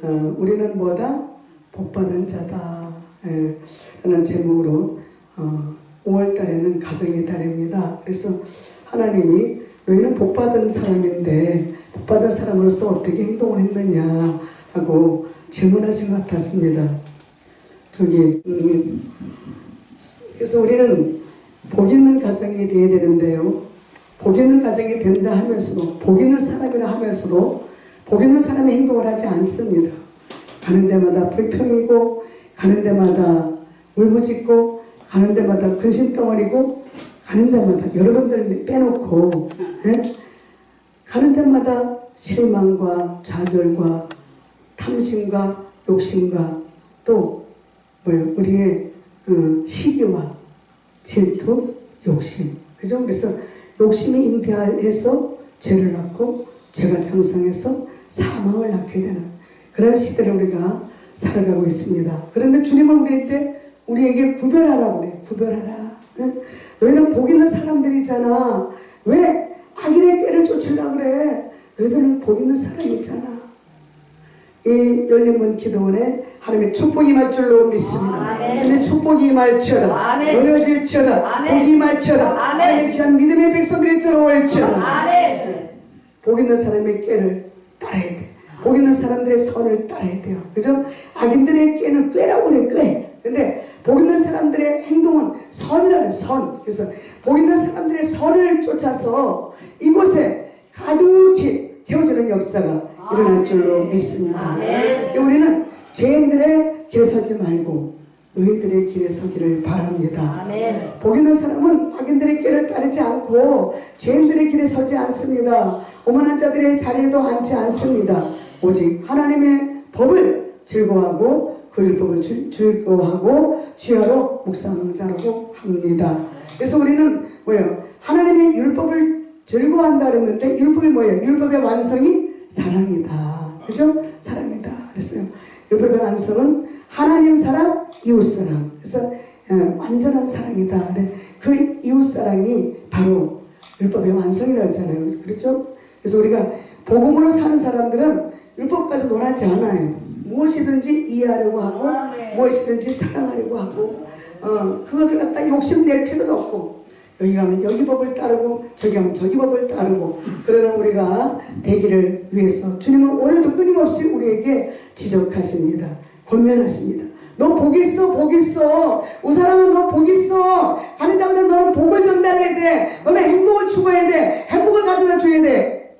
우리는 뭐다? 복받은 자다. 라는 제목으로 5월달에는 가정의 달입니다. 그래서 하나님이 너희는 복받은 사람인데 복받은 사람으로서 어떻게 행동을 했느냐 하고 질문하신 것 같았습니다. 그래서 우리는 복 있는 가정이 되어야 되는데요. 복 있는 가정이 된다 하면서도, 복 있는 사람이라 하면서도 복 있는 사람의 행동을 하지 않습니다. 가는 데마다 불평이고, 가는 데마다 울부짖고, 가는 데마다 근심덩어리고, 가는 데마다 여러분들 빼놓고 가는 데마다 실망과 좌절과 탐심과 욕심과 또 우리의 시기와 질투, 욕심, 그죠? 그래서 욕심이 잉태해서 죄를 낳고 죄가 장성해서 사망을 낳게 되는 그런 시대를 우리가 살아가고 있습니다. 그런데 주님은 우리에게 구별하라고 그래요. 구별하라. 너희는 복 있는 사람들이잖아. 왜 악인의 꾀를 쫓으려고 그래? 너희들은 복 있는 사람이잖아. 이 열린문 기도원에 하나님의 축복이 임할 줄로 믿습니다. 하나님의 축복이 임할지어다. 이루어질지어다. 복이 임할지어다. 하나님의 귀한 믿음의 백성들이 들어올지어다. 복 있는 사람의 꾀를 따라야 돼. 복 있는 사람들의 선을 따라야 돼요. 그죠? 악인들의 꾀는 꾀라고 그래, 꾀. 근데 복 있는 사람들의 행동은 선이라는 선. 그래서 복 있는 사람들의 선을 쫓아서 이곳에 가득히 채워주는 역사가 일어날 줄로 믿습니다. 우리는 죄인들의 길에 서지 말고 너희들의 길에 서기를 바랍니다. 복 있는 사람은 악인들의 길을 따르지 않고 죄인들의 길에 서지 않습니다. 오만한 자들의 자리에도 앉지 않습니다. 오직 하나님의 법을 즐거워하고 그 율법을 즐거워하고 주야로 묵상자라고 합니다. 그래서 우리는 하나님의 율법을 즐거워한다 그랬는데 율법이 뭐예요? 율법의 완성이 사랑이다. 그죠? 사랑이다. 그랬어요. 율법의 완성은 하나님 사랑, 이웃 사랑. 그래서 완전한 사랑이다. 그 이웃 사랑이 바로 율법의 완성이라고 하잖아요. 그렇죠? 그래서 우리가 복음으로 사는 사람들은 율법까지 논하지 않아요. 무엇이든지 이해하려고 하고 무엇이든지 사랑하려고 하고 그것을 갖다 욕심낼 필요도 없고 여기 가면 여기 법을 따르고 저기 가면 저기 법을 따르고 그러는 우리가 되기를 위해서 주님은 오늘도 끊임없이 우리에게 지적하십니다. 권면하십니다. 너 복 있어, 복 있어. 이 사람은 너 복 있어. 가는 데마다 너는 복을 전달해야 돼. 너는 행복을 추구해야 돼. 행복을 가져다 줘야 돼.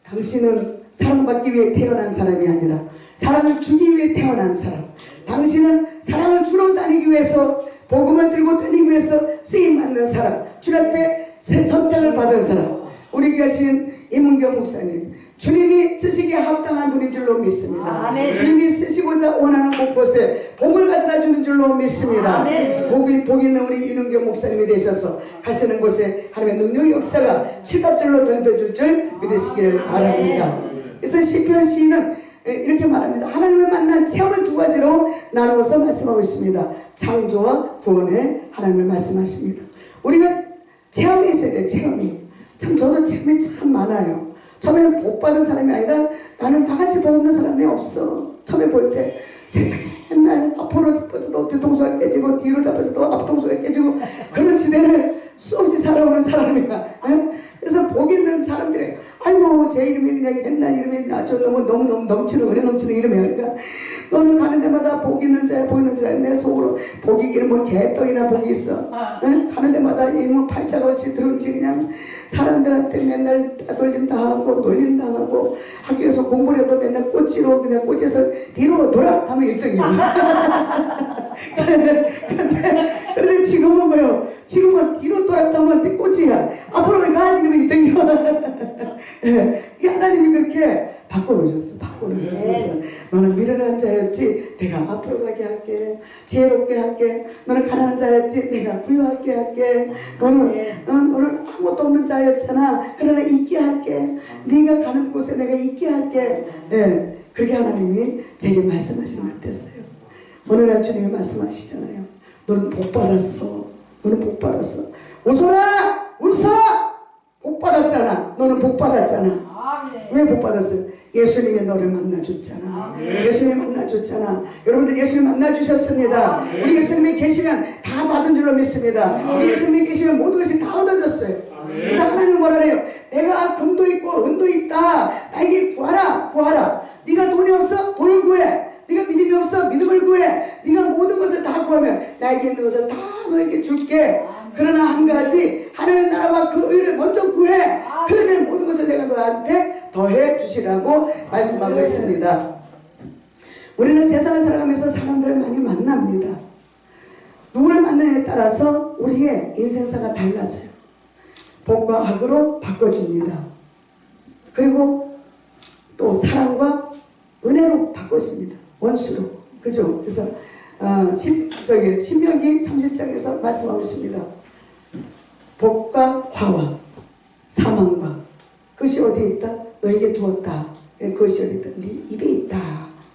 당신은 사랑받기 위해 태어난 사람이 아니라 사랑을 주기 위해 태어난 사람. 당신은 사랑을 주러 다니기 위해서 복음을 들고 다니기 위해서 쓰임받는 사람. 주님 앞에 선택을 받은 사람. 우리 계신 이문경 목사님, 주님이 쓰시기에 합당한 분인 줄로 믿습니다. 주님이 쓰시고자 원하는 곳곳에 복을 가져다 주는 줄로 믿습니다. 복 있는 우리 이문경 목사님이 되셔서 가시는 곳에 하나님의 능력 역사가 칠갑절로 던져줄 줄 믿으시기를 바랍니다. 그래서 시편 시인은 이렇게 말합니다. 하나님을 만난 체험을 두 가지로 나누어서 말씀하고 있습니다. 창조와 구원의 하나님을 말씀하십니다. 우리가 체험이 있어야 돼요. 체험이. 참 저도 체험이 참 많아요. 처음에는 복 받은 사람이 아니라 나는 나같이 복 없는 사람이 없어. 처음에 볼 때 세상에 맨날 앞으로 잡혀서도 뒤통수가 깨지고 뒤로 잡혀서도 앞통수가 깨지고 그런 시대를 수없이 살아오는 사람이야. 그래서 복 있는 사람들이 아이고 제 이름이 그냥 옛날 이름이 아주 너무 넘치는 은혜 넘치는 이름이야. 그러니까 너는 가는 데마다 복 있는 자야 복 있는 자야. 내 속으로 복이 있기는 뭐 개떡이나 복이 있어. 가는 데마다 이놈 팔자걸치 들은지 그냥 사람들한테 맨날 따돌림 당하고 놀림 당하고 학교에서 공부를 해도 맨날 꼬치로 그냥 꼬치에서 뒤로 돌아 하면 1등이야. 그런데 지금은 뭐요? 지금은 뒤로 돌았다면 꼬치야. 앞으로 가 이러면 1등이야. 예, 하나님이 그렇게 바꿔놓으셨어. 그래서 너는 미련한 자였지 내가 앞으로 가게 할게. 지혜롭게 할게. 너는 가난한 자였지 내가 부유하게 할게. 너는 아무것도 없는 자였잖아. 그러나 있게 할게. 네가 가는 곳에 내가 있게 할게. 예, 그렇게 하나님이 제게 말씀하시는 것 같았어요. 어느 날 주님이 말씀하시잖아요. 너는 복 받았어. 너는 복 받았어. 웃어라! 웃어! 복 받았잖아. 너는 복 받았잖아. 왜 복 받았어요? 예수님이 너를 만나줬잖아. 예수님이 만나줬잖아. 여러분들 예수님 만나주셨습니다. 우리 예수님이 계시면 다 받은 줄로 믿습니다. 우리 예수님이 계시면 모든 것이 다 얻어졌어요. 그래서 하나님은 뭐라 그래요? 내가 금도 있고 은도 있다. 나에게 구하라. 구하라. 네가 돈이 없어? 돈을 구해. 네가 믿음이 없어? 믿음을 구해. 네가 모든 것을 다 구하면 나에게 있는 것을 다 너에게 줄게. 그러나 한 가지, 하나님의 나라와 그 의를 먼저 구해. 그러면 모든 것을 내가 너한테 더해 주시라고 말씀하고 있습니다. 우리는 세상을 살아가면서 사람들을 많이 만납니다. 누구를 만나느냐에 따라서 우리의 인생사가 달라져요. 복과 악으로 바꿔집니다. 그리고 또 사랑과 은혜로 바꿔집니다. 원수로. 그죠? 그래서 신명기 30장에서 말씀하고 있습니다. 복과 화와 사망과 그것이 어디에 있다? 너에게 두었다. 그것이 어디 있다? 네 입에 있다.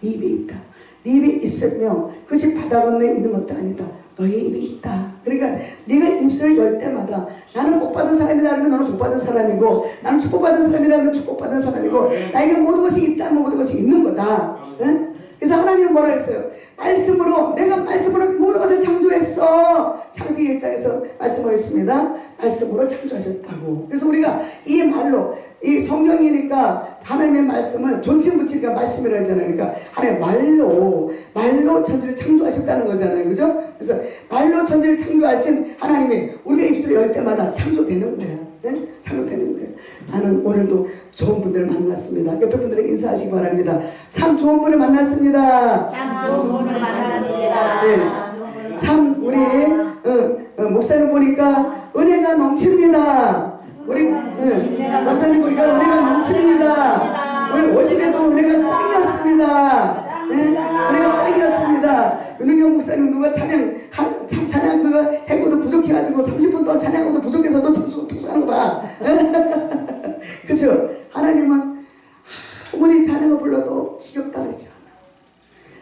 네 입에 있다. 네 입에 있으며 그것이 바다 건너에 있는 것도 아니다. 너의 입에 있다. 그러니까 네가 입술을 열 때마다 나는 복받은 사람이라면 너는 복받은 사람이고, 나는 축복받은 사람이라면 축복받은 사람이고, 나에게 모든 것이 있다면 모든 것이 있는 거다. 응? 그래서 하나님은 뭐라 했어요? 말씀으로, 내가 말씀으로 모든 것을 창조했어. 창세기 1장에서 말씀하였습니다. 말씀으로 창조하셨다고. 그래서 우리가 이 말로, 이 성경이니까 하나님의 말씀을 존칭 붙이니까 말씀이라고 하잖아요. 그러니까 하나님의 말로 천지를 창조하셨다는 거잖아요. 그죠? 그래서 말로 천지를 창조하신 하나님이 우리가 입술을 열 때마다 창조되는 거예요. 네? 창조되는 거예요. 나는 오늘도 좋은 분들을 만났습니다. 옆에 분들에게 인사하시기 바랍니다. 참 좋은 분을 만났습니다. 참 좋은 분을 만났습니다. 네. 참 우리 목사님 보니까 은혜가 넘칩니다. 우리 목사님 보니까 은혜가 넘칩니다. 우리 오신에도 은혜가 짱이었습니다. 네? 은혜가 짱이었습니다. 윤은경 목사님 누가 찬양 그거 해고도 부족해가지고 30분 동안 찬양하고도 부족해서도 tuk수하는 거 봐. 그죠? 하나님은 아무리 찬양을 불러도 지겹다 그러지 않아.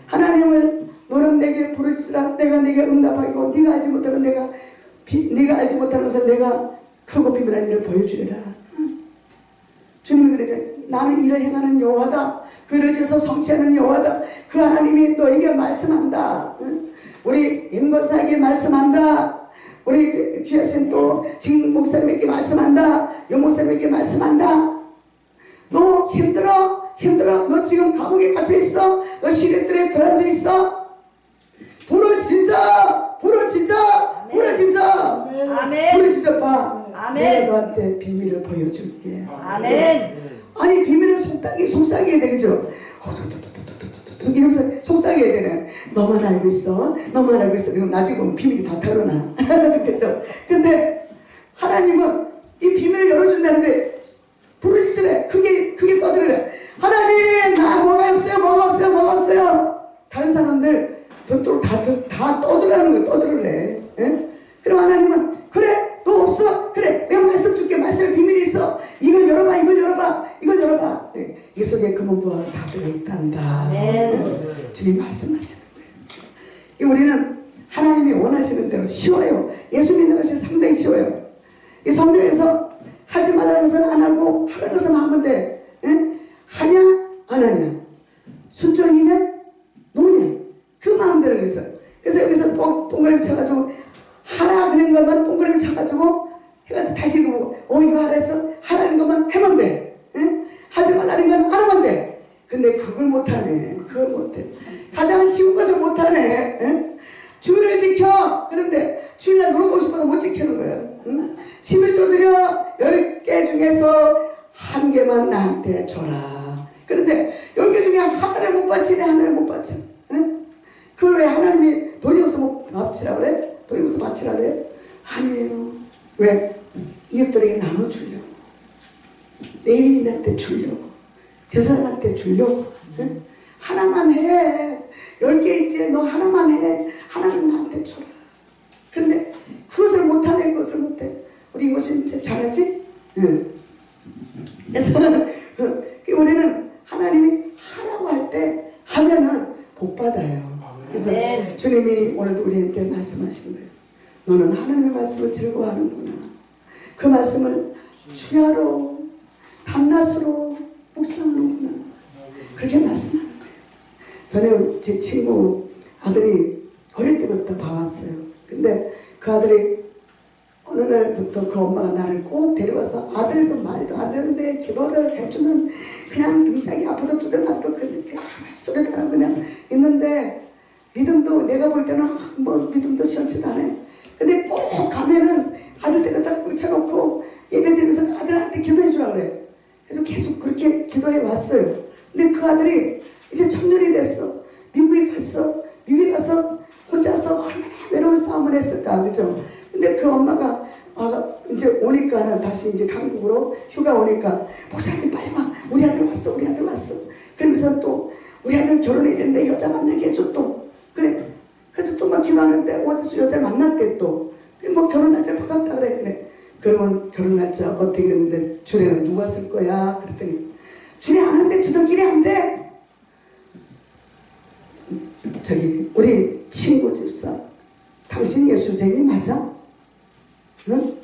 하나님을 너는 내게 부르시라. 내가 내게 응답하고 네가 알지 못하는 네가 알지 못하는 것을 내가 크고 비밀한 일을 보여주리라. 주님이 그러죠. 나는 일을 행하는 여호와다. 그를 지어서 성취하는 여호와다. 그 하나님이 너에게 말씀한다. 우리 임건사에게 말씀한다. 우리 귀하신 또 진 목사님에게 말씀한다. 영 목사님에게 말씀한다. 너 힘들어? 너 지금 감옥에 갇혀있어? 너 시련들에 들어앉아 있어? 부러진다. 아멘. 부러지자 봐. 아멘. 내가 너한테 비밀을 보여줄게. 아멘. 아니 비밀은 속삭여야 되겠죠. 이러면서 속삭여야 되네. 너만 알고 있어. 그럼 나중에 보면 비밀이 다 털어나. 그죠? 근데 하나님은 이 비밀을 열어준다는데 부르짖으래. 크게 떠들으래. 하나님 나 뭐가 없어요. 다른 사람들 다 떠들라는 거예요. 떠들래. 예? 그럼 하나님은 그래 너 없어. 그래 내가 말씀 줄게. 말씀에 비밀이 있어. 이걸 열어봐. 네. 이 속에 금은보화가 다 들어있단다. 네. 주님 말씀하시는 거예요. 우리는 하나님이 원하시는 대로 쉬워요. 예수 믿는 것이 상당히 쉬워요. 이 성경에서 하지 말라는 것은 안 하고 하라는 것은 하면 돼. 하냐 안 하냐, 순종이냐 노냐, 그 마음대로 그랬어요. 그래서 여기서 동그라미 쳐가지고 하라 그런 것만 동그라미 쳐가지고 해가지고 다시 보고 이거 하라 해서 하라는 것만 하면 돼. 하지 말라는 건 안 하면 돼. 근데 그걸 못하네. 그걸 못해. 가장 쉬운 것을 못하네. 주일을 지켜. 그런데 주일날 놀아보고 싶어서 못 지키는 거예요. 11조 드려 10개 중에서 1개만 나한테 줘라. 그런데 10개 중에 하나를 못 바치네. 하나를 못 바쳐. 그걸 왜 하나님이 돈이 없으면 바치라 그래? 돈이 없으면 바치라 그래? 아니에요. 왜? 이웃들에게 나눠주려고. 내일인한테 주려고. 저 사람한테 주려고. 하나만 해. 10개 있지. 너 하나만 해. 하나는 나한테 줘라. 그런데 그것을 못하네. 그것을 못해. 우리 이것은 잘하지? 그래서 우리는 하나님이 하라고 할 때 하면은 복 받아요. 그래서 주님이 오늘도 우리한테 말씀하신 거예요. 너는 하나님의 말씀을 즐거워하는구나. 그 말씀을 주야로 밤낮으로 묵상하는구나. 전에 제 친구 아들이 어릴 때부터 봐왔어요. 근데 그 아들이 어느 날부터 그 엄마가 나를 꼭 데려와서 아들도 말도 안 되는데 기도를 해주면 그냥 등짝이 아파도 두들맞아도 그냥 아무 소리도 안 하고 그냥 있는데 믿음도 내가 볼 때는 뭐 믿음도 시원치도 않아. 근데 꼭 가면은 아들 데려다 꿀쳐놓고 예배드리면서 아들한테 기도해 주라 그래. 그래서 계속 그렇게 기도해 왔어요. 근데 그 아들이 이제 청년이 됐어. 미국에 갔어. 미국에 가서 혼자서 얼마나 외로운 싸움을 했을까, 그죠? 근데 그 엄마가 이제 오니까는 다시 이제 한국으로 휴가 오니까 목사님 빨리 와. 우리 아들 왔어. 우리 아들 왔어. 그러면서 또 우리 아들 결혼해야 되는데 여자 만나게 해줘 또. 그래. 그래서 또 막 기도하는데 어디서 여자를 만났대 또. 뭐 결혼 날짜 받았다 그래. 그러면 결혼 날짜 어떻게 했는데 주례는 누가 쓸 거야? 그랬더니 주례 안 한대. 주들끼리 한대. 저기 우리 친구 집사 당신 예수쟁이 맞아? 응?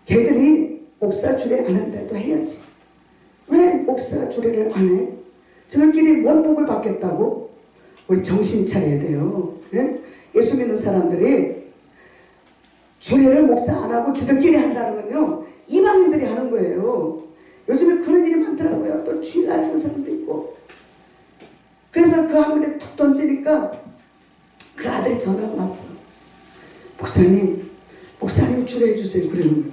걔들이 목사 주례 안 한다도 해야지. 왜 목사 주례를 안 해? 저들끼리 뭔 복을 받겠다고? 우리 정신 차려야 돼요. 응? 예수 믿는 사람들이 주례를 목사 안 하고 지들끼리 한다는 건요 이방인들이 하는 거예요. 요즘에 그런 일이 많더라고요. 또 주일날 하는 사람도 있고. 그래서 그 한 번에 툭 던지니까 그 아들이 전화가 왔어. 목사님 주례해 주세요. 그러는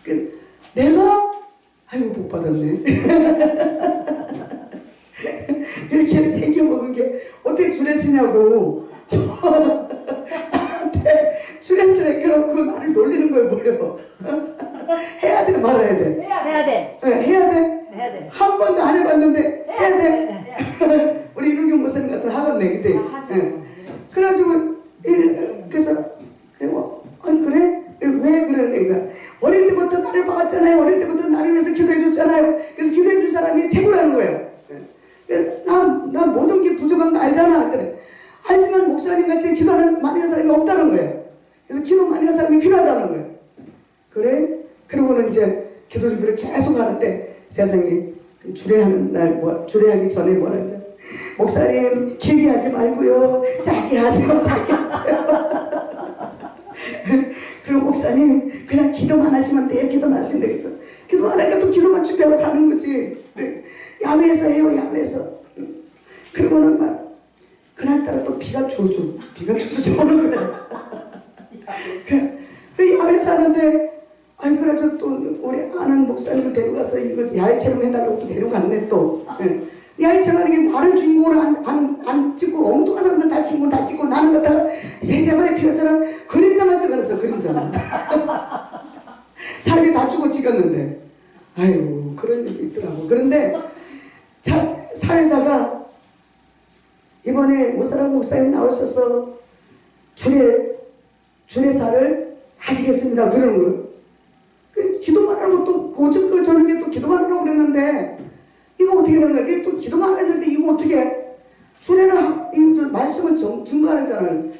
거예요. 내가? 아이고 복 받았네. 이렇게 생겨먹은 게 어떻게 주례 쓰냐고 저한테 주례 쓰래 그러고 나를 놀리는 거예요. 뭐예요? 해야 돼 말아야 돼? 해야 돼. 네, 해야 돼? 해야 돼. 한 번도 안 해봤는데 해야 돼? 우리 이รุ่경 목사님 같은 하겠네, 그지? 네. 그래가지고 그래서 그래? 왜 그래? 내가 어릴 때부터 나를 봐왔잖아요. 어릴 때부터 나를 위해서 기도해줬잖아요. 그래서 기도해준 사람이 최고라는 거예요. 난 모든 게 부족한 거 알잖아. 그래. 알지만 목사님 같이 기도하는 많이 하는 사람이 없다는 거예요. 그래서 기도 많이 하는 사람이 필요하다는 거예요. 그래? 그러고는 이제 기도 준비를 계속 하는데 세상에 주례하는 날 주례하기 전에 뭐라 하죠? 목사님 길게 하지 말고요. 짧게 하세요. 짧게 하세요. 그리고 목사님 그냥 기도만 하시면 돼요. 기도만 하시면 되겠어. 기도만 하니까 또 기도만 준비하고 가는 거지. 야외에서 해요. 야외에서. 그리고는 막 그날따라 또 비가 주주 오는 거야. 그 야외에서 하는데 아니 그래서 또 우리 아는 목사님을 데려가서 이거 야외 촬영해달라고 또 데려갔네 또. 야외 촬영하는 게 나를 주인공으로 안 찍고 엉뚱한 사람들 다 주인공 다 찍고 나는 갖다가 세자만의 피어처럼 그림자만 찍어놨어. 그림자만. 사람이 다 죽어 찍었는데 아유 그런 일도 있더라고. 그런데 사회자가 이번에 무사람 목사님 나오셔서 주례사를 하시겠습니다. 그러는 거예요. 기도만 하고 또 어저께 저녁에 또 기도만 하라고 그랬는데 이거 어떻게 된 거야? 이게 또 기도만 했는데 이거 어떻게 해? 주례를 이 말씀을 증거하잖아요.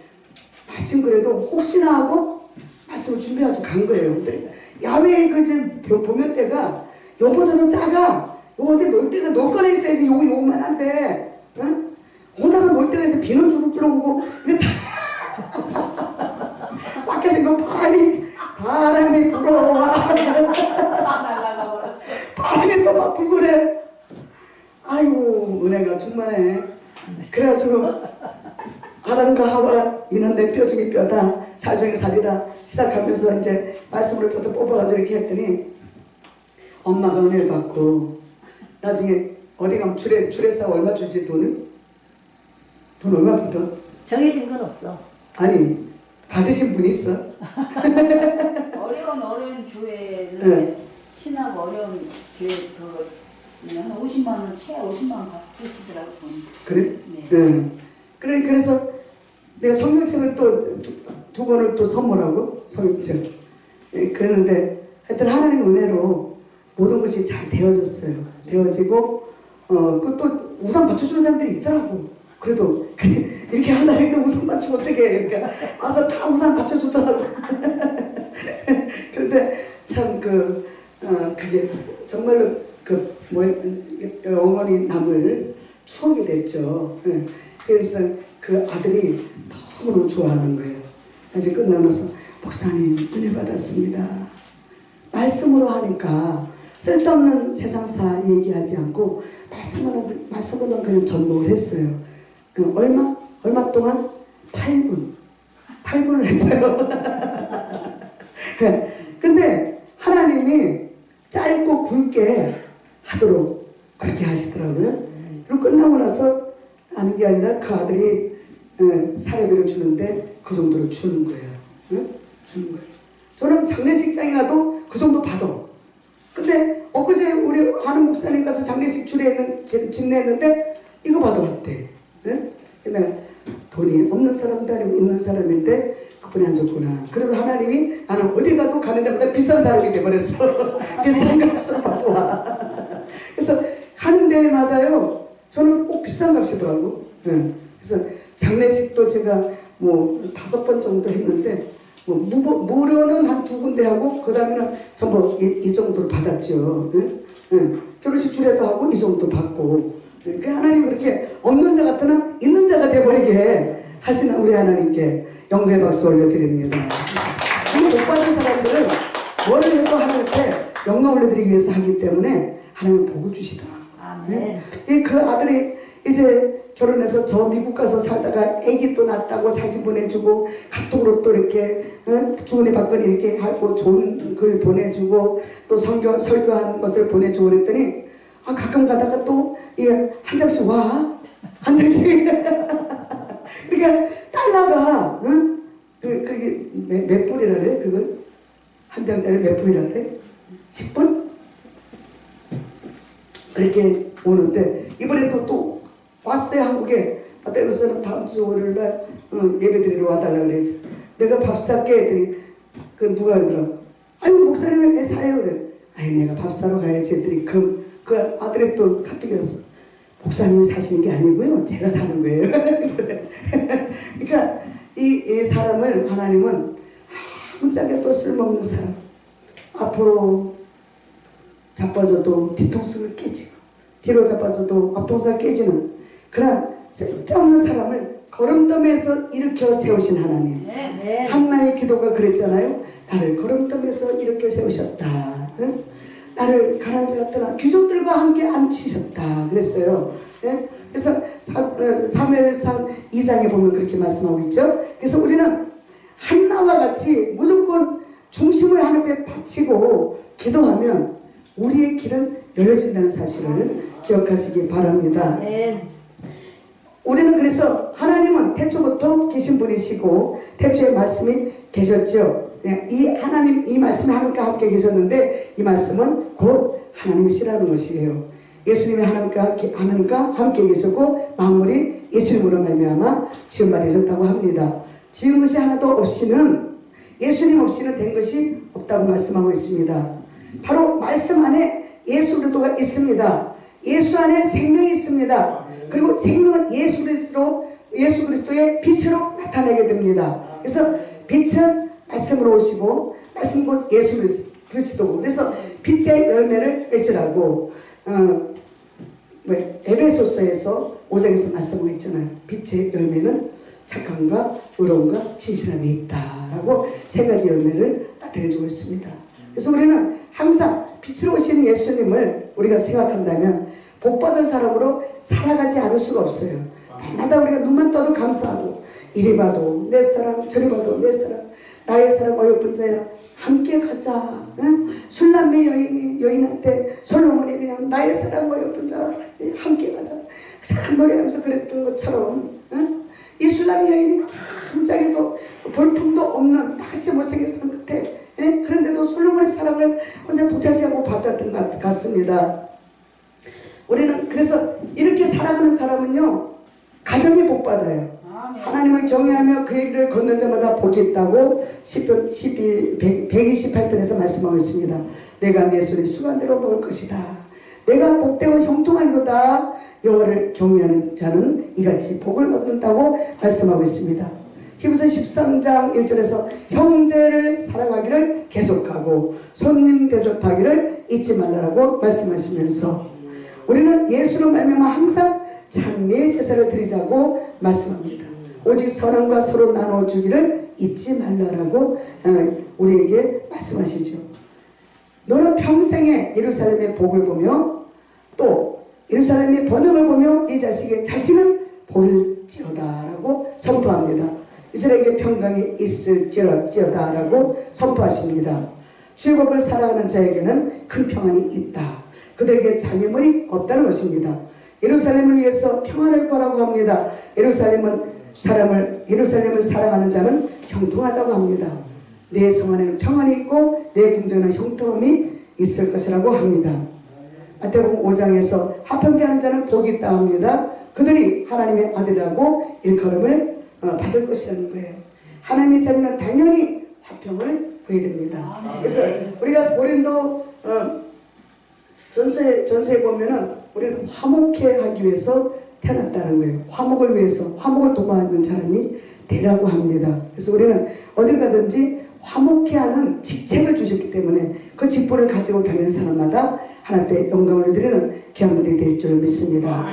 마침 그래도 혹시나 하고 말씀을 준비하고 간 거예요. 근데 야외에 그 이제 보면 때가 요거보다는 작아. 요거한테 놀 때가 놀 거나 있어야지. 요거만 한데, 응? 오다가 놀 때가 있어. 비는 주룩주룩 오고 이거 다 밖에서 이거 바람이 불어와. 바람이 또 막 불고 그래. 아이고 은혜가 충만해. 그래가지고 아담과 하와 이는 내 뼈 중에 뼈다 살 중에 살이라 시작하면서 이제 말씀으로 저도 뽑아가지고 이렇게 했더니 엄마가 은혜를 받고 나중에 어디 가면 주례사 얼마 주지 돈을? 돈 얼마 받아? 정해진 건 없어. 아니 받으신 분 있어? 어려운 교회는 네. 신하고 어려운 교회 그거 한 50만 원 최하 50만 원 갚으시더라고. 그래? 네. 네. 그래서 내가 성경책을 또 두 권을 또 선물하고 성경책. 예, 그랬는데 하여튼 하나님 은혜로 모든 것이 잘 되어졌어요. 되어지고 그또 우산 받쳐주는 사람들이 있더라고. 그래도 이렇게 하려니까 우산 받치고 어떻게 해. 그러니까 와서 다 우산 받쳐주더라고. 그런데 참 그게 정말로 어머니 남을 추억이 됐죠. 예. 그래서 그 아들이 너무 좋아하는 거예요. 이제 끝나고 나서 목사님 은혜 받았습니다. 말씀으로 하니까 쓸데없는 세상사 얘기하지 않고 말씀으로 그냥 전복을 했어요. 얼마 동안 8분을 했어요. 근데 하나님이 짧고 굵게 하도록 그렇게 하시더라고요. 그리고 끝나고 나서 아는 게 아니라 그 아들이 사례비를 주는데 그 정도로 주는 거예요. 주는 거예요. 저는 장례식장에 가도 그 정도 받아. 근데 엊그제 우리 아는 목사님 가서 장례식 집례했는데 이거 받아왔대. 근데 돈이 없는 사람도 아니고 있는 사람인데 그분이 안 줬구나. 그래도 하나님이 나는 어디 가도 가는 데보다 비싼 사람이 돼버렸어. 비싼 값을 받아와. 그래서 가는 데마다요 저는 꼭 비싼 값이더라고. 그래서 장례식도 제가 뭐 5번 정도 했는데 뭐 무료는 한 2군데 하고 그 다음에는 전부 이 정도를 받았죠. 결혼식 주례도 하고 이 정도 받고. 그러니까 하나님 그렇게 없는 자 같으나 있는 자가 돼버리게 하시는 우리 하나님께 영광의 박수 올려드립니다. 못 받은 사람들은 뭐를 해도 하나님께 영광 올려드리기 위해서 하기 때문에 하나님은 복을 주시더라고요. 아멘. 그 아들이 이제 결혼해서 저 미국 가서 살다가 아기 또 낳았다고 사진 보내주고 카톡으로 또 이렇게 주은혜 받거니 이렇게 하고 좋은 글 보내주고 또 설교한 것을 보내주고 그랬더니 가끔 가다가 또 한 장씩 와. 한 장씩. 그러니까 달러가 그게 몇 불이라 그래? 그걸 한 장짜리 몇 불이라 그래? 10불? 그렇게 오는데 이번에도 또 왔어요. 한국에. 때문에 다음 주 월요일날 예배 드리러 와달라고 그랬어. 내가 밥 살게 했더니 그 누가 그러더라고. 아이고 목사님이 왜 사요? 그래. 아니 내가 밥 사러 가야지 했더니 그 아들이 또 카톡이 왔어. 목사님이 사시는 게 아니고요. 제가 사는 거예요. 그러니까 이 사람을 하나님은 아무짝에도 쓸모없는 사람. 앞으로 자빠져도 뒤통수를 깨지고 뒤로 자빠져도 앞통수가 깨지는 그런 쓸데없는 사람을 걸음더미에서 일으켜 세우신 하나님. 네. 한나의 기도가 그랬잖아요. 나를 걸음더미에서 일으켜 세우셨다. 나를 가난한 자 같으나 귀족들과 함께 앉히셨다 그랬어요. 그래서 사무엘상 2장에 보면 그렇게 말씀하고 있죠. 그래서 우리는 한나와 같이 무조건 중심을 하나님께 바치고 기도하면 우리의 길은 열려진다는 사실을 기억하시기 바랍니다. 우리는 그래서 하나님은 태초부터 계신 분이시고 태초에 말씀이 계셨죠. 이 말씀이 하나님과 함께 계셨는데 이 말씀은 곧 하나님이시라는 것이에요. 예수님이 하나님과 함께 계셨고 만물이 예수님으로 말미암아 지은 바 되셨다고 합니다. 지은 것이 하나도 없이는 예수님 없이는 된 것이 없다고 말씀하고 있습니다. 바로 말씀 안에 예수 그리스도가 있습니다. 예수 안에 생명이 있습니다. 그리고 생명은 예수 그리스도의 빛으로 나타나게 됩니다. 그래서 빛은 말씀으로 오시고 말씀 곧 예수 그리스도고 그래서 빛의 열매를 맺으라고 에베소서에서 5장에서 말씀을 했잖아요. 빛의 열매는 착함과 의로움과 진실함이 있다라고 3가지 열매를 나타내주고 있습니다. 그래서 우리는 항상 빛으로 오신 예수님을 우리가 생각한다면 복받은 사람으로 살아가지 않을 수가 없어요. 날마다 우리가 눈만 떠도 감사하고 이리 봐도 내 사랑 저리 봐도 내 사랑 나의 사랑 어여쁜 자야 함께 가자. 술남매 여인한테 솔로몬이 그냥 나의 사랑 어여쁜 자라 함께 가자 참 노래하면서 그랬던 것처럼 이 술남매 여인이 아무짝에도 볼품도 없는 나같이 못생긴 사람 같아. 그런데도 솔로몬의 사랑을 혼자 독차지하고 받았던 것 같습니다. 우리는 그래서 이렇게 살아가는 사람은요 가정이 복받아요. 하나님을 경외하며 그의 길을 걷는 자마다 복이 있다고 시편 128편에서 말씀하고 있습니다. 내가 내 손에 수간대로 먹을 것이다. 내가 복되고 형통하리로다. 여호와를 경외하는 자는 이같이 복을 얻는다고 말씀하고 있습니다. 히브리서 13장 1절에서 형제를 사랑하기를 계속하고 손님 대접하기를 잊지 말라고 말씀하시면서 우리는 예수로 말미암아 항상 찬미의 제사를 드리자고 말씀합니다. 오직 선함과 서로 나눠주기를 잊지 말라라고 우리에게 말씀하시죠. 너는 평생에 예루살렘의 복을 보며 또 예루살렘의 번영을 보며 이 자식은 볼지어다라고 선포합니다. 이스라엘에게 평강이 있을지어다라고 선포하십니다. 주의 법을 사랑하는 자에게는 큰 평안이 있다. 그들에게 장애물이 없다는 것입니다. 예루살렘을 위해서 평안을 구하라고 합니다. 예루살렘을 사랑하는 자는 형통하다고 합니다. 내 성 안에는 평안이 있고 내 궁전에는 형통함이 있을 것이라고 합니다. 마태복음 5장에서 화평케하는 자는 복이 있다 합니다. 그들이 하나님의 아들이라고 일컬음을 받을 것이라는 거예요. 하나님의 자녀는 당연히 화평을 구해야 됩니다. 그래서 우리가 고린도 전서에 보면은 우리는 화목해 하기 위해서 태어났다는 거예요. 화목을 위해서, 화목을 도모하는 사람이 되라고 합니다. 그래서 우리는 어딜 가든지 화목해 하는 직책을 주셨기 때문에 그 직분을 가지고 다니는 사람마다 하나님께 영광을 드리는 귀한 분들이 될 줄 믿습니다.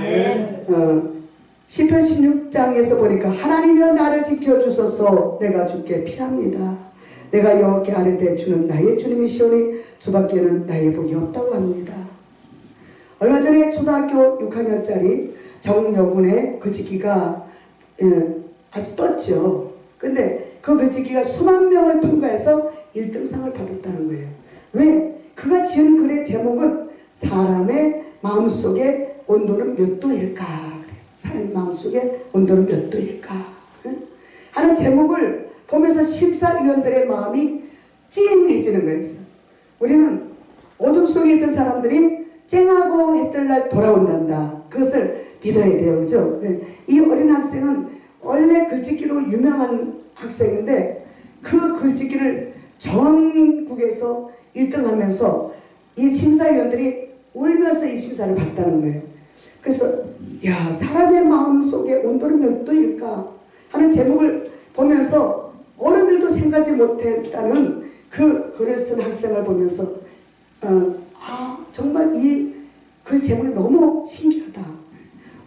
시편 16장에서 보니까 하나님이여 나를 지켜주소서 내가 주께 피합니다. 내가 여호와께 아뢰되 주는 나의 주님이시오니 주밖에는 나의 복이 없다고 합니다. 얼마 전에 초등학교 6학년짜리 정여군의 글짓기가 아주 떴죠. 근데 그 글짓기가 수만 명을 통과해서 1등상을 받았다는 거예요. 왜? 그가 지은 글의 제목은 사람의 마음속에 온도는 몇 도일까? 사람의 마음속에 온도는 몇 도일까? 하는 제목을 보면서 심사위원들의 마음이 찡해지는 거예요. 우리는 어둠 속에 있던 사람들이 쨍하고 해뜰 날 돌아온단다. 그것을 믿어야 돼요. 그죠? 이 어린 학생은 원래 글짓기로 유명한 학생인데 그 글짓기를 전국에서 1등 하면서 이 심사위원들이 울면서 이 심사를 받다는 거예요. 그래서 야, 사람의 마음속에 온도는 몇 도일까 하는 제목을 보면서 어른들도 생각하지 못했다는 그 글을 쓴 학생을 보면서 정말 이 글 제목이 너무 신기하다.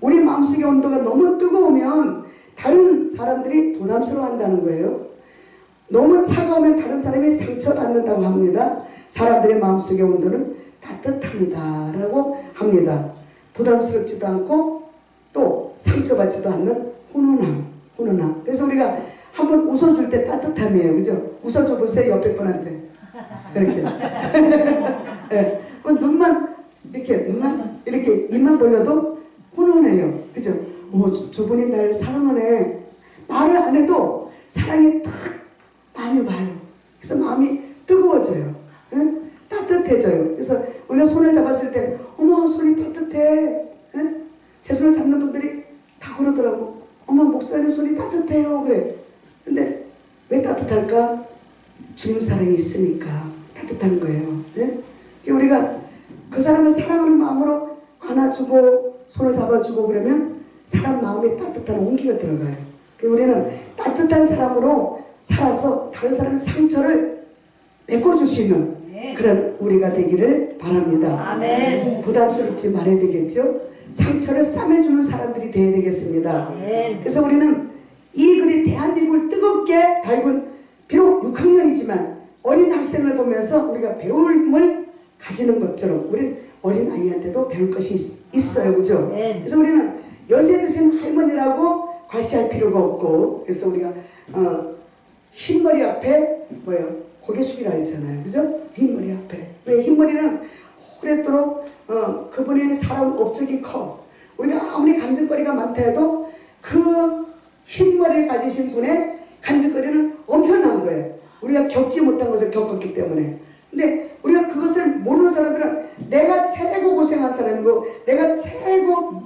우리 마음속의 온도가 너무 뜨거우면 다른 사람들이 부담스러워한다는 거예요. 너무 차가우면 다른 사람이 상처받는다고 합니다. 사람들의 마음속의 온도는 따뜻합니다 라고 합니다. 부담스럽지도 않고 또 상처받지도 않는 훈훈함. 그래서 우리가 한번 웃어줄 때 따뜻함이에요. 그죠? 웃어줘 보세요. 옆에 분한테. 이렇게. 네. 이렇게 입만 벌려도 훈훈해요. 그죠? 저분이 날 사랑하네. 말을 안 해도 사랑이 탁 마음이 와요. 그래서 마음이 뜨거워져요. 응? 따뜻해져요. 그래서 우리가 손을 잡았을 때 어머 손이 따뜻해. 응? 제 손을 잡는 분들이 다 그러더라고. 어머 목사님 손이 따뜻해요. 그래. 근데 왜 따뜻할까? 주님 사랑이 있으니까 따뜻한 거예요. 응? 우리가 그 사람을 사랑하는 마음으로 안아주고 손을 잡아주고 그러면 사람 마음에 따뜻한 온기가 들어가요. 우리는 따뜻한 사람으로 살아서 다른 사람의 상처를 메꿔줄 수 있는 그런 우리가 되기를 바랍니다. 아멘. 부담스럽지 말아야 되겠죠. 상처를 싸매주는 사람들이 되어야 되겠습니다. 아멘. 그래서 우리는 이 글이 대한민국을 뜨겁게 달군 비록 6학년이지만 어린 학생을 보면서 우리가 배움을 가지는 것처럼 우리 어린 아이한테도 배울 것이 있어요. 그죠? 그래서 우리는 연세 드신 할머니라고 과시할 필요가 없고, 그래서 우리가 흰머리 앞에 고개 숙이라 했잖아요. 그죠? 흰머리 앞에. 왜 흰머리는 오랫도록 그분의 살아온 업적이 커. 우리가 아무리 간증거리가 많다 해도 그 흰머리를 가지신 분의 간증거리는 엄청난 거예요. 우리가 겪지 못한 것을 겪었기 때문에. 근데 우리가 그것을 모르는 사람들은 내가 최고 고생한 사람이고 내가 최고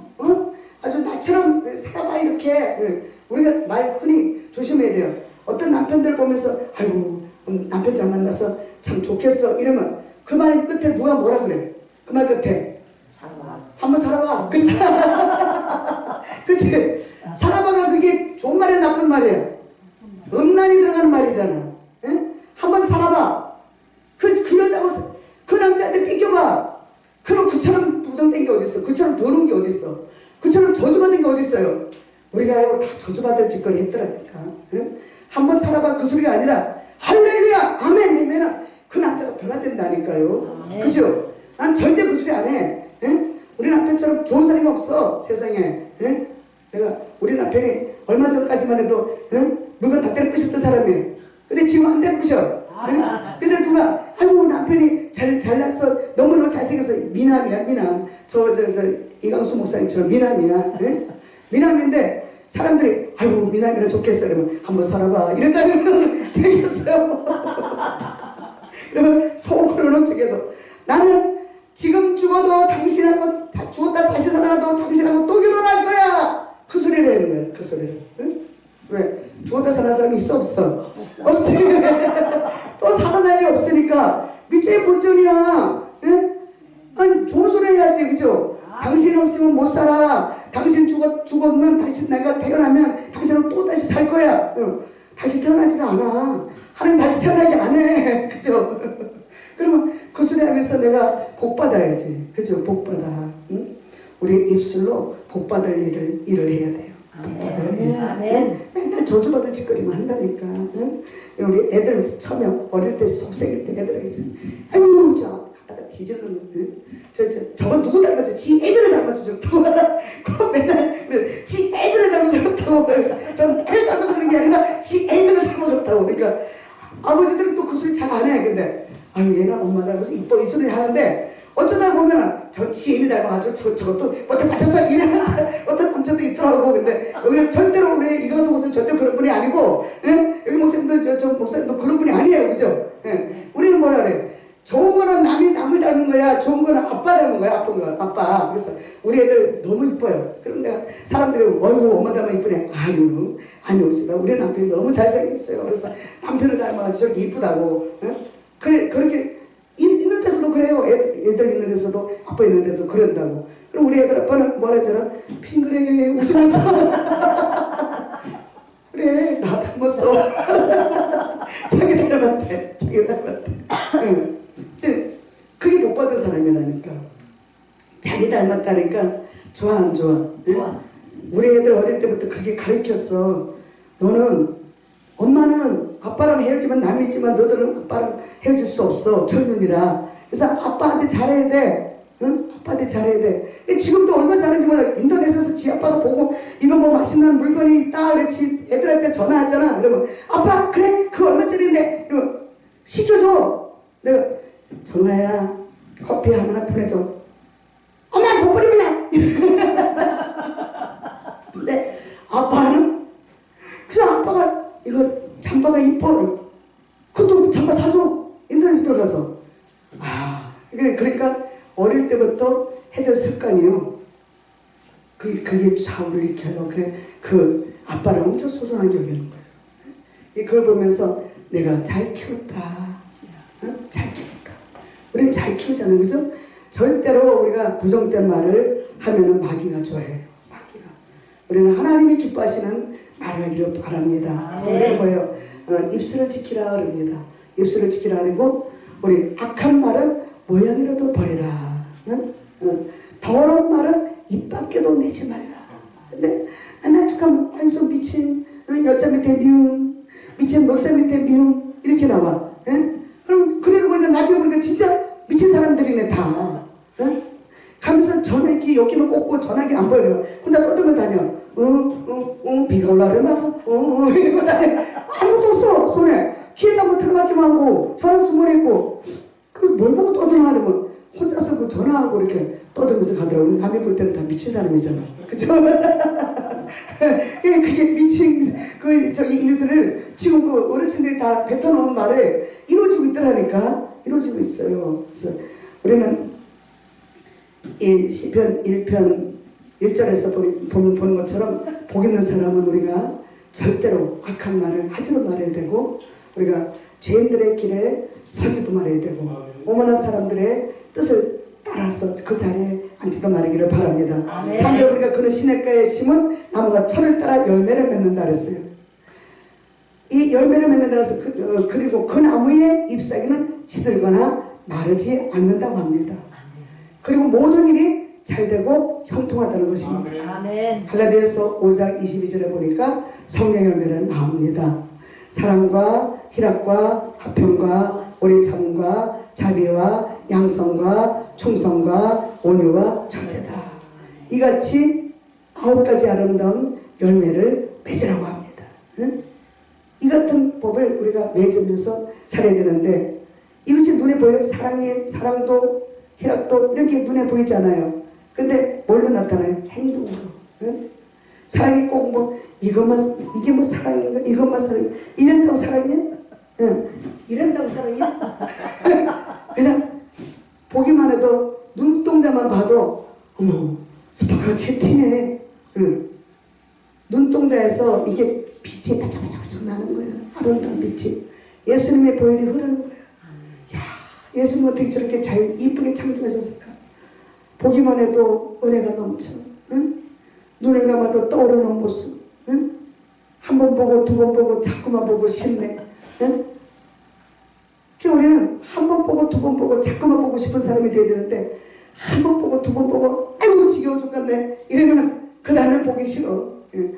아주 나처럼 살아봐 이렇게 우리가 말 흔히 조심해야 돼요. 어떤 남편들 보면서 아이고 남편 잘 만나서 참 좋겠어 이러면 그 말 끝에 누가 뭐라 그래? 그 말 끝에 살아봐. 한번 살아봐. 그치? 그치? 살아봐가 그게 좋은 말이야 나쁜 말이야? 음란이 들어가는 말이잖아. 응? 한번 살아봐. 그 여자하고 그 남자한테 삐껴봐. 그럼 그처럼 부정된 게 어딨어? 그처럼 더러운 게 어딨어? 그처럼 저주받은 게 어디 있어요? 우리가요 다 저주받을 짓거리 했더라니까. 응? 한번 살아봐 그 소리가 아니라 할렐루야 아멘 하면 그 남자가 변화된다니까요. 아멘. 그죠? 난 절대 그 소리 안 해. 응? 우리 남편처럼 좋은 사람이 없어 세상에. 응? 내가 우리 남편이 얼마 전까지만 해도 응? 물건 다 때려 부셨던 사람이에요. 근데 지금 안 때려 부셔. 응? 근데 누가 아이고 남편이 잘났어 너무너무 잘생겼어. 미남이야 미남. 저 이강수 목사님처럼 미남이야. 응? 미남인데 사람들이 아이고 미남이라 좋겠어 그러면 한번 살아봐 이랬다면 되겠어요. 그러면 속으로는 저게도 나는 지금 죽어도 당신하고 죽었다 다시 살아나도 당신하고 또 결혼할 거야 그 소리를 하는 거야. 그 소리를. 응? 왜? 죽었다 살아난 사람이 있어 없어? 없어. 또 살아날 일 없으니까 밑에 본전이야. 응? 아니 좋은 소리 해야지 그죠? 당신 없으면 못 살아. 당신 죽었면 다시 내가 태어나면 당신은 또 다시 살 거야. 다시 태어나지는 않아. 하나님 다시 태어나게 안 해. 그죠? 그러면 그 소리 하면서 내가 복 받아야지. 그죠? 복 받아. 응? 우리 입술로 복 받을 일을 해야 돼요. 복 받을 일. 아멘. 맨날 저주받을 짓거리만 한다니까. 응? 우리 애들 처음에 어릴 때 속생일 때 애들에게 아이고 저 갖다가 뒤질르면 저거 누구 닮았어? 지 애들을 닮았어 저렇다고. 그 맨날 그래, 지 애들을 닮아서 그렇다고. 전 애를 닮아서 그런 게 아니라 지 애들을 닮아서 그렇다고. 그러니까 아버지들은 또 그 소리 잘 안 해. 근데 아유 얘는 엄마 닮아서 이뻐 이 소리 하는데 어쩌다 보면은 저 지혜미 닮아가지고 저것도 어떻게 맞췄어 이러는 어떤 남자도 있더라고. 근데 여기는 절대로 우리 이광수 목사님 절대 그런 분이 아니고 예? 여기 목사님도 저 목사님도 그런 분이 아니에요. 그죠? 예? 우리는 뭐라 그래? 좋은 거는 남을 닮은 거야. 좋은 거는 아빠 닮은 거야. 아픈 거 아빠. 그래서 우리 애들 너무 이뻐요. 그럼 내가 사람들이 어이구 엄마 닮아 이쁘네. 아니요 우리 남편이 너무 잘생겼어요. 그래서 남편을 닮아가지고 저렇게 이쁘다고. 예? 그래 그렇게 있는 데서도 그래요. 애들 있는 데서도 아빠 있는 데서 그런다고. 그럼 우리 애들 아빠는 뭐라 했잖아. 핑그레 웃으면서 그래 나 닮았어. 자기 닮았대. 응. 그게 복 받은 사람이라니까. 자기 닮았다니까 좋아 안 좋아? 응? 좋아. 우리 애들 어릴 때부터 그게 가르쳤어. 너는 엄마는 아빠랑 헤어지면 남이지만 너들은 아빠랑 헤어질 수 없어. 철륜이라. 그래서 아빠한테 잘해야 돼. 응? 아빠한테 잘해야 돼. 지금도 얼마나 잘하는지 몰라. 인터넷에서 지 아빠가 보고 이거 뭐 맛있는 물건이 있다 그랬지. 애들한테 전화하잖아. 그러면 아빠 그래 그거 얼마짜리인데 이러면 시켜줘. 내가 전화야 커피 하나 보내줘. 엄마 돈 뿌리면 근데 아빠는 그래서 아빠가 이거 잠바가 이뻐. 그것도 잠바 사줘. 인터넷에 들어가서. 그러니까 어릴 때부터 해던 습관이요. 그게 좌우를 익혀요. 그래 그 아빠를 엄청 소중하게 여기는 거예요. 그걸 보면서 내가 잘 키웠다. 잘 키웠다. 우리는 잘 키우잖아요. 그죠? 절대로 우리가 부정된 말을 하면은 마귀가 좋아해요. 마귀가. 우리는 하나님이 기뻐하시는 말을 하기를 바랍니다. 그래서 우리는 뭐예요? 입술을 지키라 그럽니다. 입술을 지키라 그리고 우리 악한 말은 모양이라도 버리라. 더러운 말은 입 밖에도 내지 말라. 근데 나툭하면 아니 좀 미친 여자 밑에 미운 미친 여자 밑에 미운 이렇게 나와. 그럼 그래도 보니까 나중에 보니까 진짜 미친 사람들이네 다. 가면서 전화기 여기는 꽂고 전화기 안 보여요. 혼자 떠들고 다녀. 비가 올라오려나? 이러고 다녀. 아무것도 없어 손에. 귀에다 뭐 틀어막기만 하고 전화 주머니에 있고 뭘 보고 떠들어 하려면 혼자서 그 전화하고 이렇게 떠들면서 가더라고. 남이 볼 때는 다 미친 사람이잖아. 그죠? 그게 미친 저기 일들을 지금 그 어르신들이 다 뱉어놓은 말에 이루어지고 있더라니까. 이루어지고 있어요. 그래서 우리는 이 시편 1편 1절에서 보는 것처럼 복 있는 사람은 우리가 절대로 악한 말을 하지도 말아야 되고 우리가 죄인들의 길에 서지도 말아야 되고 오만한 사람들의 뜻을 따라서 그 자리에 앉지도 말기를 바랍니다. 3절 우리가 그는 시냇가에 심은 나무가 철을 따라 열매를 맺는다 그랬어요. 이 열매를 맺는다 해서 그리고 그 나무의 잎사귀는 시들거나 마르지 않는다고 합니다. 그리고 모든 일이 잘되고 형통하다는 것입니다. 아멘. 갈라디아서 5장 22절에 보니까 성령의 열매는 나옵니다. 사랑과 희락과 화평과 오래 참음과 자비와 양성과 충성과 온유와 절제다. 이같이 9가지 아름다운 열매를 맺으라고 합니다. 응? 이 같은 법을 우리가 맺으면서 살아야 되는데 이것이 눈에 보여요. 사랑도 희락도 이렇게 눈에 보이잖아요. 근데 뭘로 나타나요? 행동으로. 응? 사랑이 꼭 뭐 이게 뭐 사랑인가? 이것만 사랑인가? 이런다고 사랑이야? 응. 이런다고 사랑이야? 그냥 보기만 해도 눈동자만 봐도 어머 스파크가 채티네. 응. 눈동자에서 이게 빛이 반짝반짝 나는 거야. 아름다운 빛이. 예수님의 보혈이 흐르는 거야. 야, 예수님 어떻게 저렇게 잘 이쁘게 창조하셨을까? 보기만 해도 은혜가 넘쳐. 응? 눈을 감아도 떠오르는 모습. 응? 한 번 보고 두 번 보고 자꾸만 보고 싶네. 응? 우리는 한 번 보고 두 번 보고 자꾸만 보고 싶은 사람이 돼야 되는데 한 번 보고 두 번 보고 아이고 지겨워 죽겠네 이러면 그 다음에 보기 싫어. 예.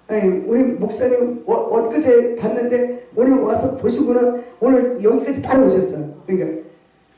아니, 우리 목사님 엊그제 봤는데 오늘 와서 보시고는 오늘 여기까지 따라오셨어요. 그러니까